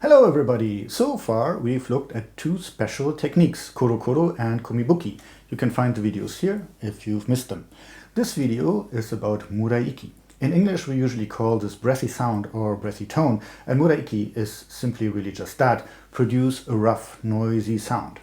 Hello everybody! So far we've looked at two special techniques, koro and komibuki. You can find the videos here if you've missed them. This video is about Muraiki. In English we usually call this breathy sound or breathy tone, and Muraiki is simply really just that, produce a rough, noisy sound.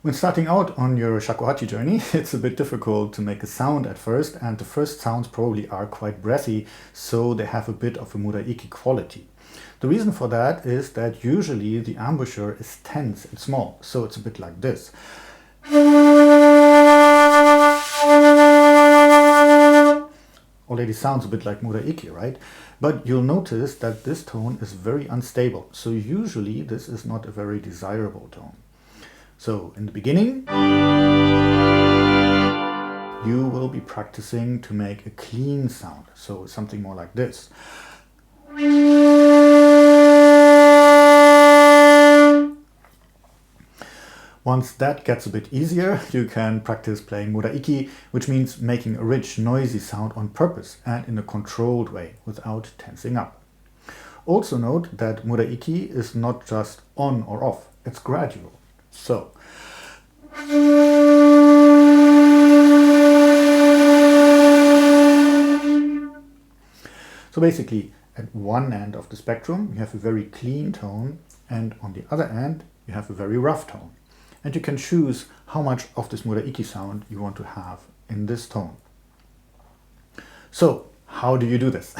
When starting out on your Shakuhachi journey, it's a bit difficult to make a sound at first, and the first sounds probably are quite breathy, so they have a bit of a Muraiki quality. The reason for that is that usually the embouchure is tense and small, so it's a bit like this. Already sounds a bit like Muraiki, right? But you'll notice that this tone is very unstable, so usually this is not a very desirable tone. So in the beginning, you will be practicing to make a clean sound, so something more like this. Once that gets a bit easier, you can practice playing Muraiki, which means making a rich, noisy sound on purpose and in a controlled way, without tensing up. Also note that Muraiki is not just on or off, it's gradual. So, basically at one end of the spectrum you have a very clean tone, and on the other end you have a very rough tone. And you can choose how much of this Muraiki sound you want to have in this tone. So, how do you do this?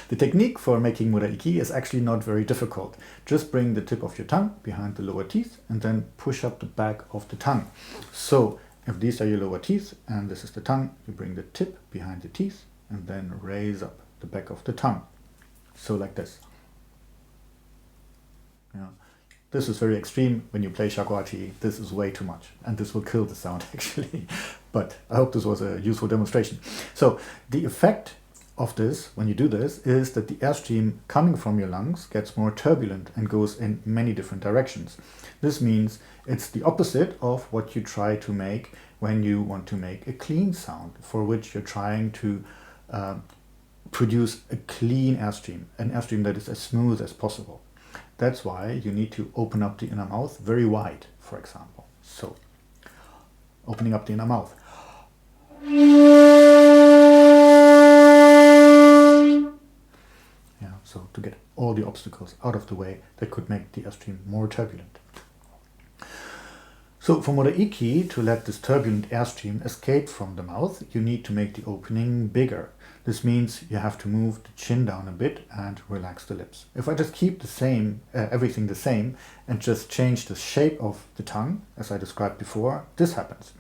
The technique for making Muraiki is actually not very difficult. Just bring the tip of your tongue behind the lower teeth and then push up the back of the tongue. So, if these are your lower teeth and this is the tongue, you bring the tip behind the teeth and then raise up the back of the tongue. So like this. Yeah. This is very extreme. When you play Shakuhachi, this is way too much, and this will kill the sound actually. But I hope this was a useful demonstration. So the effect of this, when you do this, is that the airstream coming from your lungs gets more turbulent and goes in many different directions. This means it's the opposite of what you try to make when you want to make a clean sound, for which you're trying to produce a clean airstream, an airstream that is as smooth as possible. That's why you need to open up the inner mouth very wide, for example. So, opening up the inner mouth. Yeah, so to get all the obstacles out of the way that could make the airstream more turbulent. So for Muraiki, to let this turbulent airstream escape from the mouth, you need to make the opening bigger. This means you have to move the chin down a bit and relax the lips. If I just keep the same, everything the same, and just change the shape of the tongue, as I described before, this happens.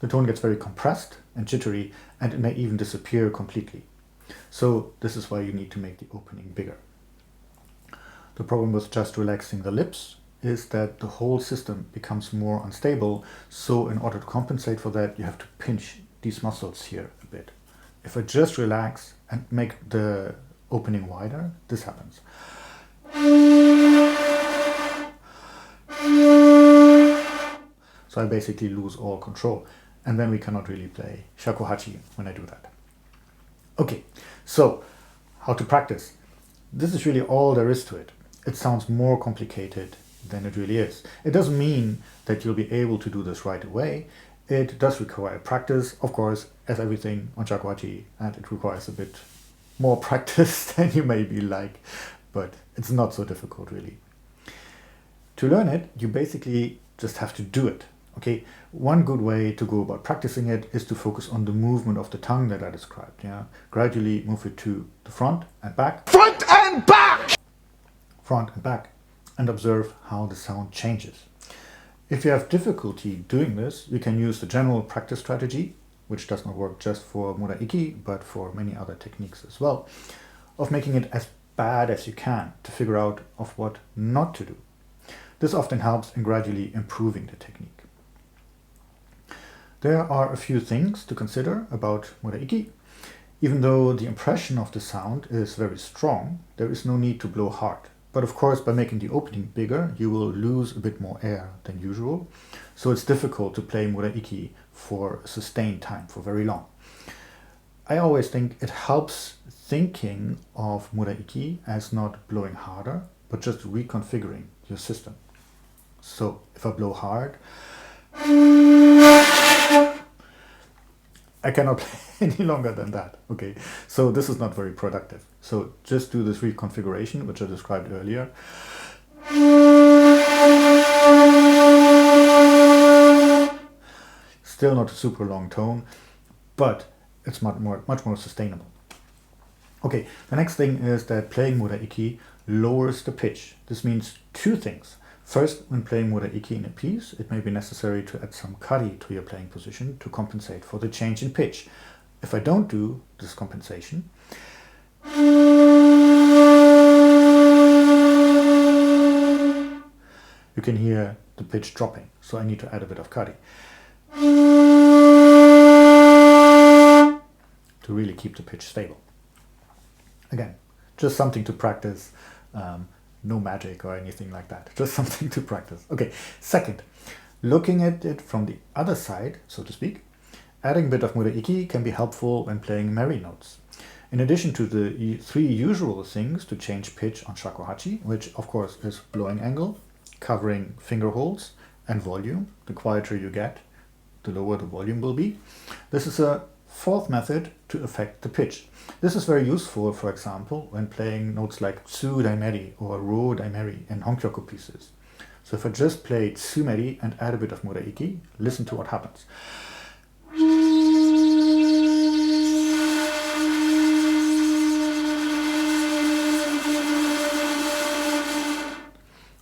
The tone gets very compressed and jittery, and it may even disappear completely. So this is why you need to make the opening bigger. The problem with just relaxing the lips is that the whole system becomes more unstable, so in order to compensate for that you have to pinch these muscles here a bit. If I just relax and make the opening wider, this happens. So I basically lose all control, and then we cannot really play Shakuhachi when I do that. Okay, so how to practice? This is really all there is to it. It sounds more complicated than it really is. It doesn't mean that you'll be able to do this right away. It does require practice, of course, as everything on Shakuhachi, and it requires a bit more practice than you maybe like, but it's not so difficult really. To learn it, you basically just have to do it. Okay, one good way to go about practicing it is to focus on the movement of the tongue that I described. Yeah, gradually move it to the front and back. Front and back! Front and back. And observe how the sound changes. If you have difficulty doing this, you can use the general practice strategy, which does not work just for Muraiki, but for many other techniques as well, of making it as bad as you can to figure out of what not to do. This often helps in gradually improving the technique. There are a few things to consider about Muraiki. Even though the impression of the sound is very strong, there is no need to blow hard. But of course, by making the opening bigger, you will lose a bit more air than usual. So it's difficult to play Muraiki for a sustained time, for very long. I always think it helps thinking of Muraiki as not blowing harder, but just reconfiguring your system. So if I blow hard, I cannot play any longer than that. Okay, so this is not very productive. So just do this reconfiguration, which I described earlier. Still not a super long tone, but it's much more sustainable. Okay, the next thing is that playing Muraiki lowers the pitch. This means two things. First, when playing Muraiki in a piece, it may be necessary to add some kari to your playing position to compensate for the change in pitch. If I don't do this compensation, you can hear the pitch dropping, so I need to add a bit of kari to really keep the pitch stable. Again, just something to practice. No magic or anything like that, just something to practice. Okay, second, looking at it from the other side, so to speak, adding a bit of Muraiki can be helpful when playing merry notes. In addition to the three usual things to change pitch on shakuhachi, which of course is blowing angle, covering finger holes, and volume. The quieter you get, the lower the volume will be. This is a fourth method to affect the pitch. This is very useful, for example, when playing notes like tsu daimeri or ro daimeri in honkyoku pieces. So if I just play tsumeri and add a bit of Muraiki, listen to what happens.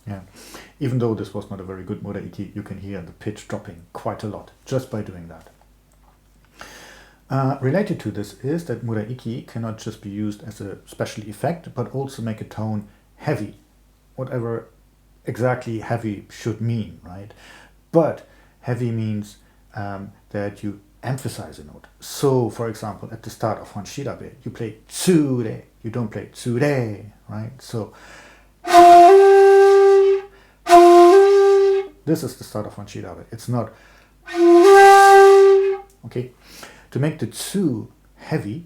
Yeah. Even though this was not a very good Muraiki, you can hear the pitch dropping quite a lot just by doing that. Related to this is that Muraiki cannot just be used as a special effect, but also make a tone heavy, whatever exactly heavy should mean, right? But heavy means that you emphasize a note. So, for example, at the start of Hanshirabe, you play tsure, you don't play tsure, right? So, this is the start of Hanshirabe. It's not, okay? To make the tsu heavy,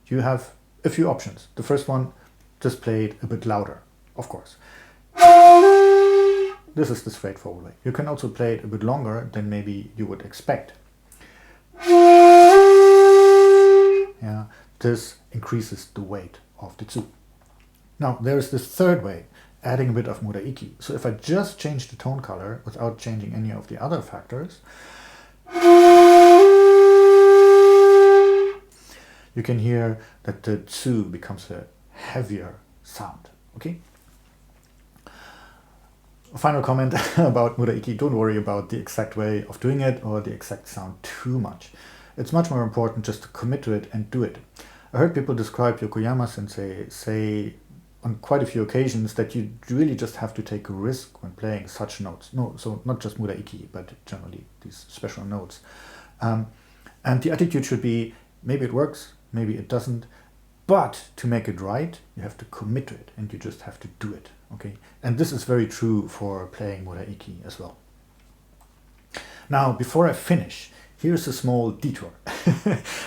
you have a few options. The first one, just play it a bit louder, of course. This is the straightforward way. You can also play it a bit longer than maybe you would expect. Yeah, this increases the weight of the tsu. Now, there is this third way, adding a bit of Muraiki. So if I just change the tone color without changing any of the other factors, you can hear that the tsu becomes a heavier sound, okay? A final comment about Muraiki, don't worry about the exact way of doing it or the exact sound too much. It's much more important just to commit to it and do it. I heard people describe Yokoyama sensei say on quite a few occasions that you really just have to take a risk when playing such notes. No, so not just Muraiki, but generally these special notes. And the attitude should be, maybe it works, maybe it doesn't, but to make it right, you have to commit to it and you just have to do it, okay? And this is very true for playing Muraiki as well. Now, before I finish, here's a small detour.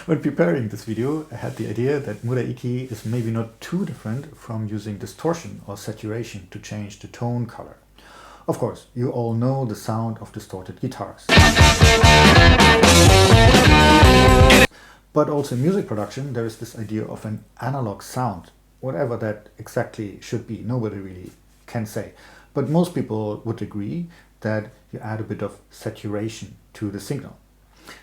When preparing this video, I had the idea that Muraiki is maybe not too different from using distortion or saturation to change the tone color. Of course, you all know the sound of distorted guitars. But also in music production, there is this idea of an analog sound, whatever that exactly should be. Nobody really can say. But most people would agree that you add a bit of saturation to the signal.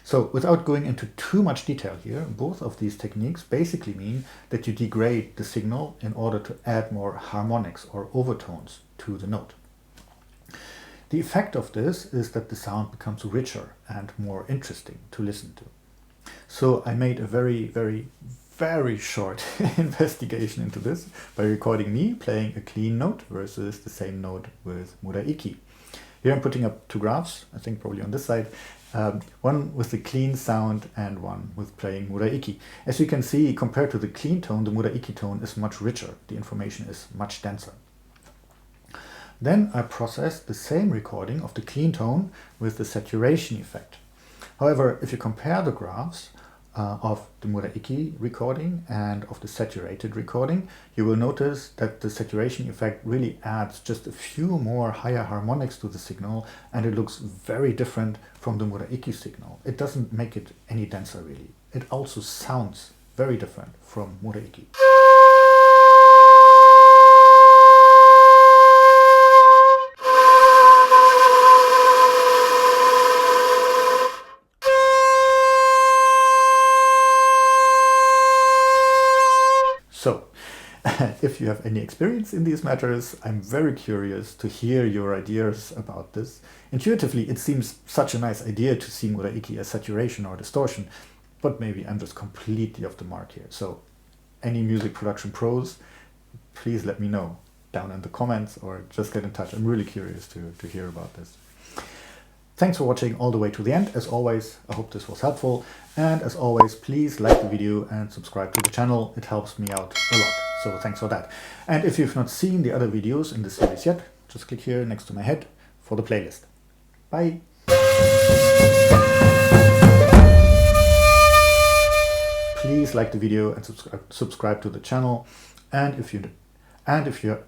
So without going into too much detail here, both of these techniques basically mean that you degrade the signal in order to add more harmonics or overtones to the note. The effect of this is that the sound becomes richer and more interesting to listen to. So I made a very short investigation into this by recording me playing a clean note versus the same note with Muraiki. Here I'm putting up two graphs, I think probably on this side, one with the clean sound and one with playing Muraiki. As you can see, compared to the clean tone, the Muraiki tone is much richer. The information is much denser. Then I process the same recording of the clean tone with the saturation effect. However, if you compare the graphs of the Muraiki recording and of the saturated recording, you will notice that the saturation effect really adds just a few more higher harmonics to the signal, and it looks very different from the Muraiki signal. It doesn't make it any denser really. It also sounds very different from Muraiki. So, if you have any experience in these matters, I'm very curious to hear your ideas about this. Intuitively, it seems such a nice idea to see Muraiki as saturation or distortion, but maybe I'm just completely off the mark here. So, any music production pros, please let me know down in the comments or just get in touch. I'm really curious to hear about this. Thanks for watching all the way to the end. As always, I hope this was helpful. And as always, please like the video and subscribe to the channel. It helps me out a lot. So thanks for that. And if you've not seen the other videos in the series yet, just click here next to my head for the playlist. Bye. Please like the video and subscribe to the channel. And if you're